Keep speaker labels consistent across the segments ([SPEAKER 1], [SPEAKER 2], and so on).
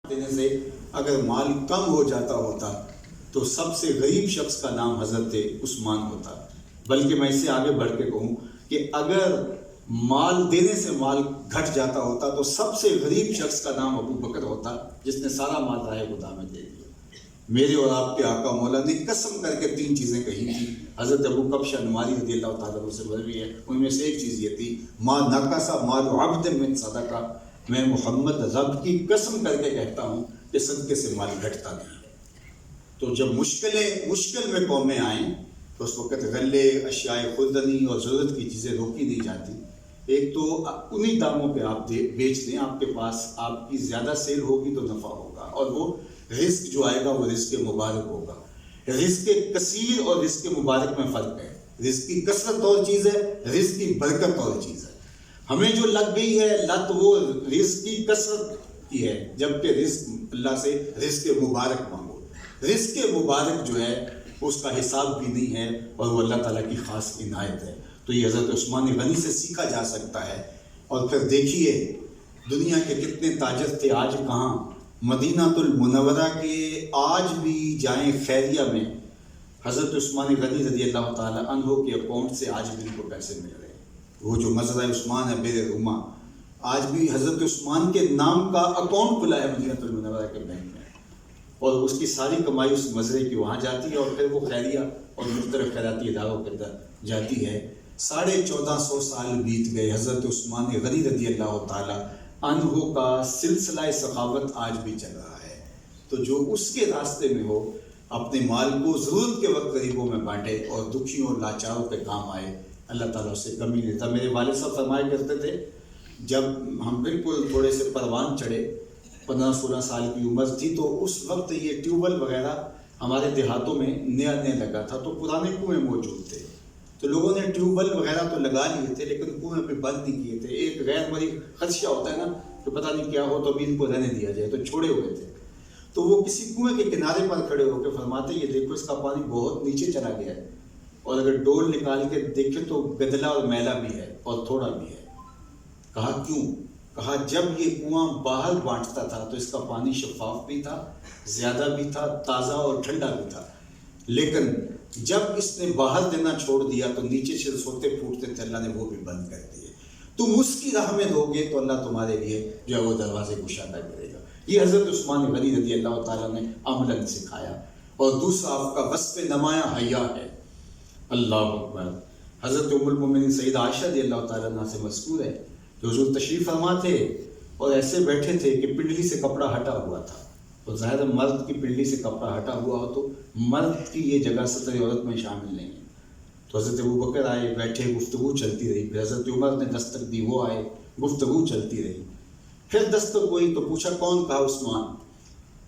[SPEAKER 1] دینے سے اگر مال کم ہو جاتا ہوتا تو سب سے غریب شخص کا نام حضرت عثمان ہوتا، بلکہ میں اس سے آگے بڑھ کے کہوں کہ اگر مال دینے سے مال گھٹ جاتا ہوتا تو سب سے غریب شخص کا نام ابو بکر ہوتا، جس نے سارا مال راہ خدا میں دے دیا۔ میرے اور آپ کے آقا مولا نے قسم کر کے 3 چیزیں کہی تھی، حضرت ابو کبشہ نماری رضی اللہ تعالیٰ عنہ سے مروی ہے، ان میں سے ایک چیز یہ تھی، ما نقص مال عبد من صدقہ، میں محمد رب کی قسم کر کے کہتا ہوں کہ صدقے سے مال گھٹتا نہیں۔ تو جب مشکل میں قومیں آئیں تو اس وقت غلے، اشیاء خوردنی اور ضرورت کی چیزیں روکی نہیں جاتی۔ ایک تو انہی داموں پہ آپ بیچ دیں، آپ کے پاس آپ کی زیادہ سیل ہوگی تو نفع ہوگا، اور وہ رزق جو آئے گا وہ رزق مبارک ہوگا۔ رزق کثیر اور رزق مبارک میں فرق ہے، رزق کی کثرت اور چیز ہے، رزق کی برکت اور چیز ہے۔ ہمیں جو لگ گئی ہے لت وہ رزق کی کثرت کی ہے، جبکہ رزق اللہ سے رزق مبارک مانگو۔ رزق مبارک جو ہے اس کا حساب بھی نہیں ہے اور وہ اللہ تعالیٰ کی خاص عنایت ہے۔ تو یہ حضرت عثمان غنی سے سیکھا جا سکتا ہے۔ اور پھر دیکھیے دنیا کے کتنے تاجر تھے، آج کہاں؟ مدینہ المنورہ کے آج بھی جائیں خیریہ میں حضرت عثمان غنی رضی اللہ تعالیٰ عنہ کے اکاؤنٹ سے آج بھی ان کو پیسے مل رہے ہیں۔ وہ جو مزرعہ عثمان ہے بیر روما، آج بھی حضرت عثمان کے نام کا اکاؤنٹ کھلا ہے مدینہ المنورہ کے بینک میں، اور اس کی ساری کمائی اس مزرعے کی وہاں جاتی ہے اور پھر وہ خیریہ اور مختلف خیراتی اداروں کے اندر جاتی ہے۔ 1450 سال بیت گئے، حضرت عثمان غنی رضی اللہ تعالیٰ عنہ کا سلسلہ سخاوت آج بھی چل رہا ہے۔ تو جو اس کے راستے میں ہو اپنے مال کو ضرورت کے وقت غریبوں میں بانٹے اور دکھیوں اور لاچاروں پہ کام آئے، اللہ تعالیٰ اس سے کمی نہیں دیتا۔ میرے والد صاحب فرمایا کرتے تھے، جب ہم بالکل تھوڑے سے پروان چڑھے، 15-16 سال کی عمر تھی، تو اس وقت یہ ٹیوب ویل وغیرہ ہمارے دیہاتوں میں نیا لگا تھا، تو پرانے کنویں موجود تھے، تو لوگوں نے ٹیوب ویل وغیرہ تو لگا لیے تھے لیکن کنویں پہ بند نہیں کیے تھے۔ ایک غیر مری خدشہ ہوتا ہے نا کہ پتہ نہیں کیا ہو تو ابھی ان کو رہنے دیا جائے، تو چھوڑے ہوئے تھے۔ تو وہ کسی کنویں کے کنارے پر کھڑے ہو کے فرماتے، یہ دیکھو اس کا پانی بہت نیچے چلا گیا ہے، اور اگر ڈول نکال کے دیکھے تو گدلا اور میلا بھی ہے اور تھوڑا بھی ہے۔ کہا کیوں؟ کہا جب یہ کنواں باہر بانٹتا تھا تو اس کا پانی شفاف بھی تھا، زیادہ بھی تھا، تازہ اور ٹھنڈا بھی تھا، لیکن جب اس نے باہر دینا چھوڑ دیا تو نیچے سے سوتے پھوٹتے تھے، اللہ نے وہ بھی بند کر دیے۔ تم اس کی راہ میں دو گے تو اللہ تمہارے لیے جو ہے وہ دروازے کشادہ کرے گا۔ یہ حضرت عثمان غنی رضی اللہ تعالیٰ نے عملاً سکھایا۔ اور دوسرا آپ کا وصف نمایاں حیا ہے۔ اللہ اکبر۔ حضرت ام المومنین سیدہ عائشہ رضی اللہ تعالیٰ عنہ سے مذکور ہے کہ حضور تشریف فرما تھے اور ایسے بیٹھے تھے کہ پنڈلی سے کپڑا ہٹا ہوا تھا، اور ظاہر مرد کی پنڈلی سے کپڑا ہٹا ہوا ہو تو مرد کی یہ جگہ ستر عورت میں شامل نہیں ہے۔ تو حضرت ابو بکر آئے، بیٹھے، گفتگو چلتی رہی، پھر حضرت عمر نے دستک دی، وہ آئے، گفتگو چلتی رہی، پھر دستک ہوئی تو پوچھا کون؟ کہا عثمان۔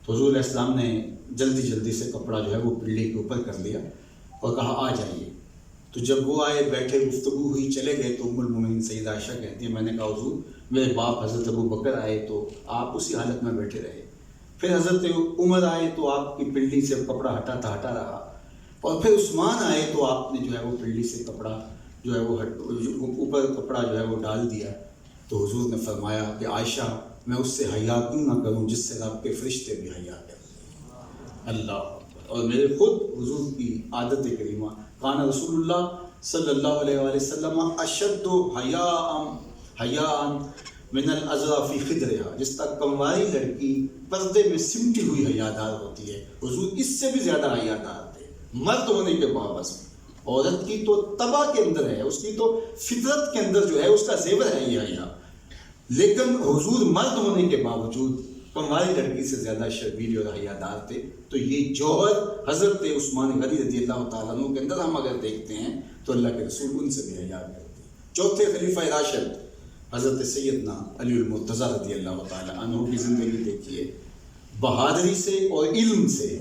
[SPEAKER 1] تو حضور علیہ السلام نے جلدی سے کپڑا جو ہے وہ پنڈلی کے اوپر کر لیا اور کہا آ جائیے۔ تو جب وہ آئے، بیٹھے، گفتگو ہوئی، چلے گئے، تو ام المومنین سیدہ عائشہ کہتی ہے میں نے کہا حضور میرے باپ حضرت ابو بکر آئے تو آپ اسی حالت میں بیٹھے رہے، پھر حضرت عمر آئے تو آپ کی پنڈلی سے کپڑا ہٹا رہا، اور پھر عثمان آئے تو آپ نے جو ہے وہ پنڈلی سے کپڑا جو ہے وہ اوپر کپڑا جو ہے وہ ڈال دیا۔ تو حضور نے فرمایا کہ عائشہ میں اس سے حیا کیوں نہ کروں جس سے رب کے فرشتے بھی حیا کرتے ہیں۔ اللہ۔ اور میرے خود حضور کی عادت کریمہ، کان رسول اللہ صلی اللہ علیہ وآلہ وسلم اشد حیاء من العذراء فی خدرها، جس تک کنواری لڑکی پردے میں سمٹی ہوئی حیادار ہوتی ہے، حضور اس سے بھی زیادہ حیادار تھے مرد ہونے کے باوجود۔ عورت کی تو طبع کے اندر ہے، اس کی تو فطرت کے اندر جو ہے اس کا زیور ہے یہ حیا، لیکن حضور مرد ہونے کے باوجود کنواری لڑکی سے زیادہ شرمیلی اور حیادار تھے۔ تو یہ جوہر حضرت عثمان غنی رضی اللہ تعالیٰ عنہ کے اندر ہم اگر دیکھتے ہیں تو اللہ کے رسول ان سے بھی حیا کرتے ہیں۔ چوتھے خلیفہ راشد حضرت سیدنا علی المرتضیٰ رضی اللہ تعالیٰ عنہ کی زندگی دیکھیے، بہادری سے اور علم سے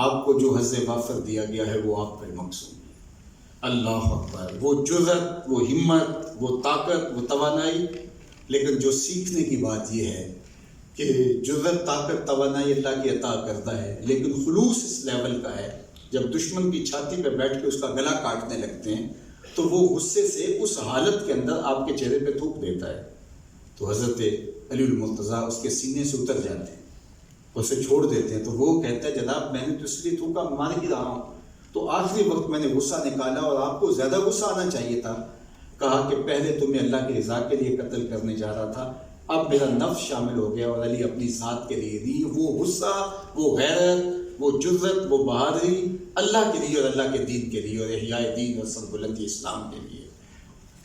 [SPEAKER 1] آپ کو جو حظ وافر دیا گیا ہے وہ آپ پر مقصود ہے۔ اللہ اکبر۔ وہ جرأت، وہ ہمت، وہ طاقت، وہ توانائی، لیکن جو سیکھنے کی بات یہ ہے کہ جرأت، طاقت، توانائی اللہ کی عطا کرتا ہے، لیکن خلوص اس لیول کا ہے جب دشمن کی چھاتی پہ بیٹھ کے اس کا گلا کاٹنے لگتے ہیں تو وہ غصے سے اس حالت کے اندر آپ کے چہرے پہ تھوک دیتا ہے، تو حضرت علی المرتضیٰ اس کے سینے سے اتر جاتے ہیں اسے چھوڑ دیتے ہیں، تو وہ کہتا ہے جناب میں نے تو اس لیے تھوکا، مار ہی رہا ہوں، تو آخری وقت میں نے غصہ نکالا اور آپ کو زیادہ غصہ آنا چاہیے تھا، کہا کہ پہلے تو میں اللہ کی رضا کے لیے قتل کرنے جا رہا تھا، اب میرا نفس شامل ہو گیا، اور علی اپنی ذات کے لیے نہیں، وہ غصہ، وہ غیرت، وہ جرت، وہ بہادری اللہ کے لیے اور اللہ کے دین کے لیے اور احیاء دین اور سربلندی اسلام کے لیے۔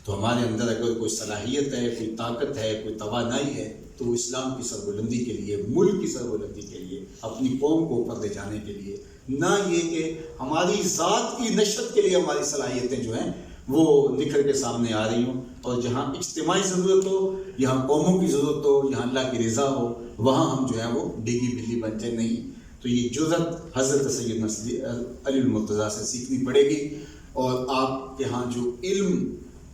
[SPEAKER 1] تو ہمارے اندر اگر کوئی صلاحیت ہے، کوئی طاقت ہے، کوئی توانائی ہے، تو وہ اسلام کی سربلندی کے لیے، ملک کی سربلندی کے لیے، اپنی قوم کو اوپر لے جانے کے لیے، نہ یہ کہ ہماری ذات کی نشت کے لیے ہماری صلاحیتیں جو ہیں وہ نکھر کے سامنے آ رہی ہوں، اور جہاں اجتماعی ضرورت ہو، یہاں قوموں کی ضرورت ہو، یہاں اللہ کی رضا ہو، وہاں ہم جو ہے وہ ڈیگی بلی بنتے نہیں۔ تو یہ جرت حضرت سیدنا علی المرتضیٰ سے سیکھنی پڑے گی، اور آپ کے ہاں جو علم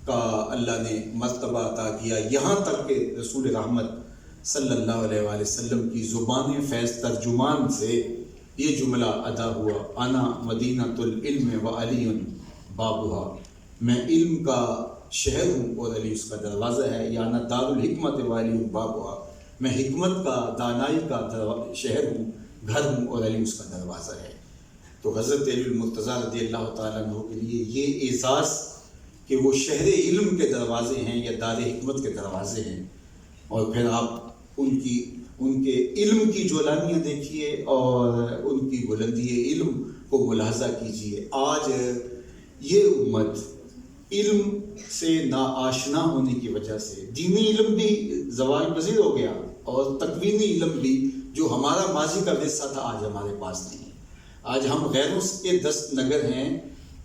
[SPEAKER 1] کا اللہ نے مرتبہ عطا کیا، یہاں تک کہ رسول رحمت صلی اللہ علیہ وآلہ وسلم کی زبان فیض ترجمان سے یہ جملہ ادا ہوا، انا مدینۃ العلم و علی بابھا، میں علم کا شہر ہوں اور علی اس کا دروازہ ہے، یا انا دار الحکمت و علی بابھا، میں حکمت کا، دانائی کا شہر ہوں، گھر ہوں، اور علی اس کا دروازہ ہے۔ تو حضرت علی المرتضیٰ رضی اللہ تعالیٰ عنہ کے لیے یہ اعزاز کہ وہ شہر علم کے دروازے ہیں یا دار حکمت کے دروازے ہیں، اور پھر آپ ان کے علم کی جولانیاں دیکھیے اور ان کی بلندی علم کو ملاحظہ کیجیے۔ آج یہ امت علم سے ناآشنا ہونے کی وجہ سے دینی علم بھی زوال پذیر ہو گیا، اور تکوینی علم بھی جو ہمارا ماضی کا ورثہ تھا آج ہمارے پاس نہیں ہے۔ آج ہم غیروں کے دست نگر ہیں،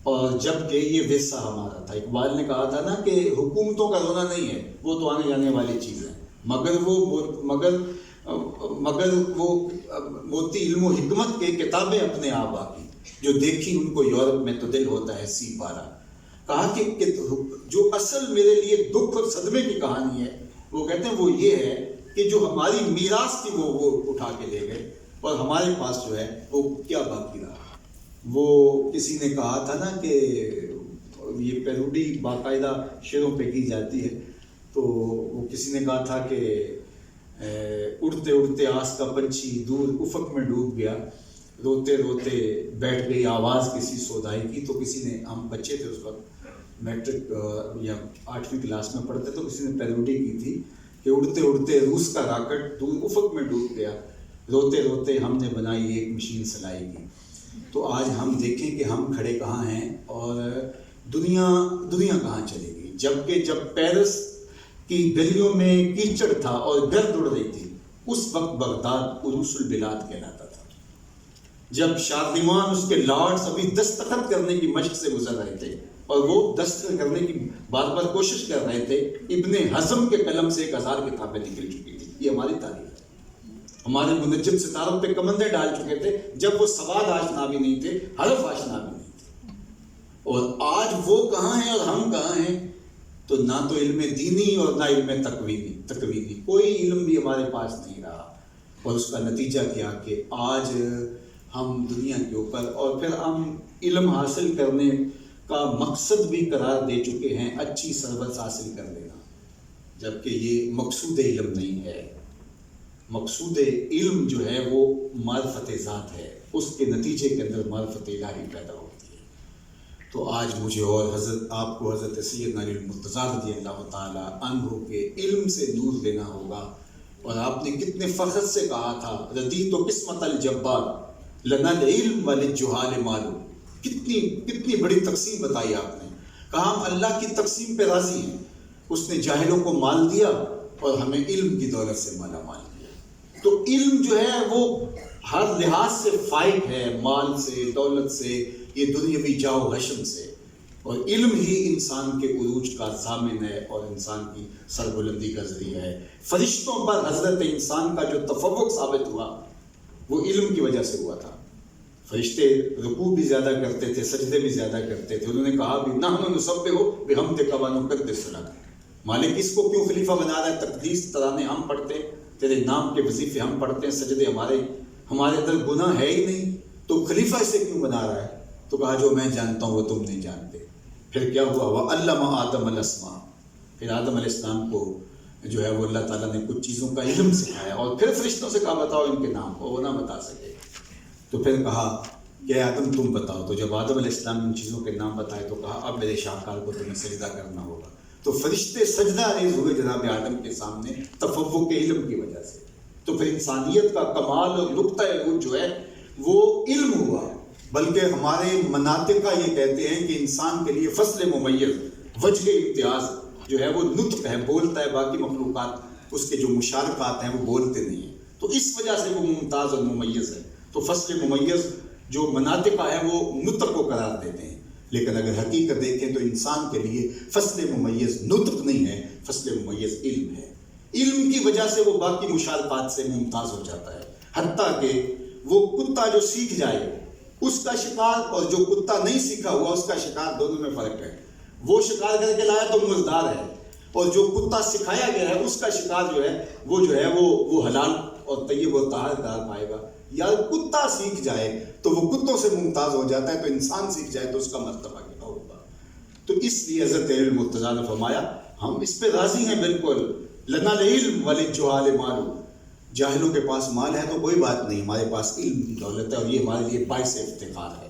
[SPEAKER 1] اور جب کہ یہ ورثہ ہمارا تھا۔ اقبال نے کہا تھا نا کہ حکومتوں کا رونا نہیں ہے، وہ تو آنے جانے والی چیز ہے، مگر وہ موتی علم و حکمت کے کتابیں اپنے آپ باقی، جو دیکھی ان کو یورپ میں تو دل ہوتا ہے سی پارا۔ کہا کہ جو اصل میرے لیے دکھ اور صدمے کی کہانی ہے، وہ کہتے ہیں وہ یہ ہے کہ جو ہماری میراث تھی وہ اٹھا کے لے گئے، اور ہمارے پاس جو ہے وہ کیا باقی رہا۔ وہ کسی نے کہا تھا نا کہ یہ پیروڈی باقاعدہ شعروں پہ کی جاتی ہے، تو وہ کسی نے کہا تھا کہ اڑتے اڑتے آس کا پنچھی دور افق میں ڈوب گیا، روتے روتے بیٹھ گئی آواز کسی سودائی کی۔ تو کسی نے، ہم بچے تھے اس وقت، میٹرک یا 8ویں کلاس میں پڑھتے، تو کسی نے پیروڈی کی تھی کہ اڑتے اڑتے روس کا راکٹ دور افق میں ڈوب گیا، روتے روتے ہم نے بنائی ایک مشین سلائی کی۔ تو آج ہم دیکھیں کہ ہم کھڑے کہاں ہیں، اور دنیا کہاں چلے گی، جبکہ جب پیرس کی گلیوں میں کیچڑ تھا اور گرد اڑ رہی تھی، اس وقت بغداد عروس البلاد کہلاتا تھا۔ جب شارلمان اس کے لارڈز ابھی دستخط کرنے کی مشق سے گزر رہے تھے، اور وہ دستخط کرنے کی بار بار کوشش کر رہے تھے، ابن حزم کے قلم سے 1000 کتابیں نکل چکی تھی۔ یہ ہماری تاریخ ہے۔ ہمارے منجم ستاروں پہ کمندے ڈال چکے تھے جب وہ سواد آشنا بھی نہیں تھے، حرف آشنا بھی نہیں تھے، اور آج وہ کہاں ہیں اور ہم کہاں ہیں؟ تو نہ تو علم دینی اور نہ علم تکوینی کوئی علم بھی ہمارے پاس نہیں رہا، اور اس کا نتیجہ کیا کہ آج ہم دنیا کے اوپر، اور پھر ہم علم حاصل کرنے کا مقصد بھی قرار دے چکے ہیں اچھی سربت حاصل کر لینا، جبکہ یہ مقصود علم نہیں ہے۔ مقصود علم جو ہے وہ معرفت ذات ہے، اس کے نتیجے کے اندر معرفت الہی پیدا ہوتی ہے۔ تو آج مجھے اور آپ کو حضرت سیدنا علی المرتضیٰ رضی اللہ تعالیٰ عنہ کے علم سے نور لینا ہوگا، اور آپ نے کتنے فخر سے کہا تھا، ردیت قسمت الجبار لنا العلم وللجہال مال، کتنی بڑی تقسیم بتائی آپ نے، کہا ہم اللہ کی تقسیم پہ راضی ہیں، اس نے جاہلوں کو مال دیا اور ہمیں علم کی دولت سے مالا مال کیا۔ تو علم جو ہے وہ ہر لحاظ سے فائق ہے، مال سے، دولت سے، یہ دنیاوی جاؤ حشم سے، اور علم ہی انسان کے عروج کا ضامن ہے اور انسان کی سربلندی کا ذریعہ ہے۔ فرشتوں پر حضرت انسان کا جو تفوق ثابت ہوا وہ علم کی وجہ سے ہوا تھا۔ فرشتے رکوع بھی زیادہ کرتے تھے، سجدے بھی زیادہ کرتے تھے، انہوں نے کہا بھی نحن نسبح بحمدک ونقدس لک، مالک اس کو کیوں خلیفہ بنا رہا ہے؟ تقدیس ترانے ہم پڑھتے ہیں، تیرے نام کے وظیفے ہم پڑھتے ہیں، سجدے ہمارے اندر گناہ ہے ہی نہیں، تو خلیفہ اسے کیوں بنا رہا ہے؟ تو کہا جو میں جانتا ہوں وہ تم نہیں جانتے۔ پھر کیا ہوا؟ وَعَلَّمَ آدَمَ الْأَسْمَاءَ، پھر آدم علیہ السلام کو جو ہے وہ اللہ تعالیٰ نے کچھ چیزوں کا علم سکھایا، اور پھر فرشتوں سے کہا بتاؤ ان کے نام، وہ نہ بتا سکے، تو پھر کہا کہ آدم تم بتاؤ، تو جب آدم علیہ السلام ان چیزوں کے نام بتائے تو کہا اب میرے شاہکار کو تمہیں سجدہ کرنا ہوگا، تو فرشتے سجدہ ریز ہوئے جناب آدم کے سامنے تفوق علم کی وجہ سے۔ تو پھر انسانیت کا کمال اور نقطہ عروج جو ہے وہ علم ہوا، بلکہ ہمارے مناطقہ یہ کہتے ہیں کہ انسان کے لیے فصل ممیز، وجہ امتیاز جو ہے وہ نطق ہے، بولتا ہے، باقی مخلوقات اس کے جو مشارکات ہیں وہ بولتے نہیں ہیں، تو اس وجہ سے وہ ممتاز اور ممیز ہے۔ تو فصل ممیز جو مناطقہ ہے وہ نطق کو قرار دیتے ہیں، لیکن اگر حقیقت دیکھیں تو انسان کے لیے فصل ممیز نطق نہیں ہے، فصل ممیز علم ہے۔ علم کی وجہ سے وہ باقی مشارکات سے ممتاز ہو جاتا ہے، حتیٰ کہ وہ کتا جو سیکھ جائے اس کا شکار اور جو کتا نہیں سیکھا ہوا اس کا شکار، دونوں میں فرق ہے۔ وہ شکار کر کے لایا تو مزدار ہے، اور جو کتا سکھایا گیا ہے اس کا شکار جو ہے وہ حلال اور طیب اور طاہر قرار پائے گا۔ یا کتا سیکھ جائے تو وہ کتوں سے ممتاز ہو جاتا ہے، تو انسان سیکھ جائے تو اس کا مرتبہ کیا ہوگا۔ تو اس لیے حضرت علم مرتضیٰ نے فرمایا ہم اس پہ راضی ہیں بالکل، لنا العلم وللجہال مال، جاہلوں کے پاس مال ہے تو کوئی بات نہیں، ہمارے پاس علم دولت ہے، اور یہ ہمارے لیے باعث افتخار ہے۔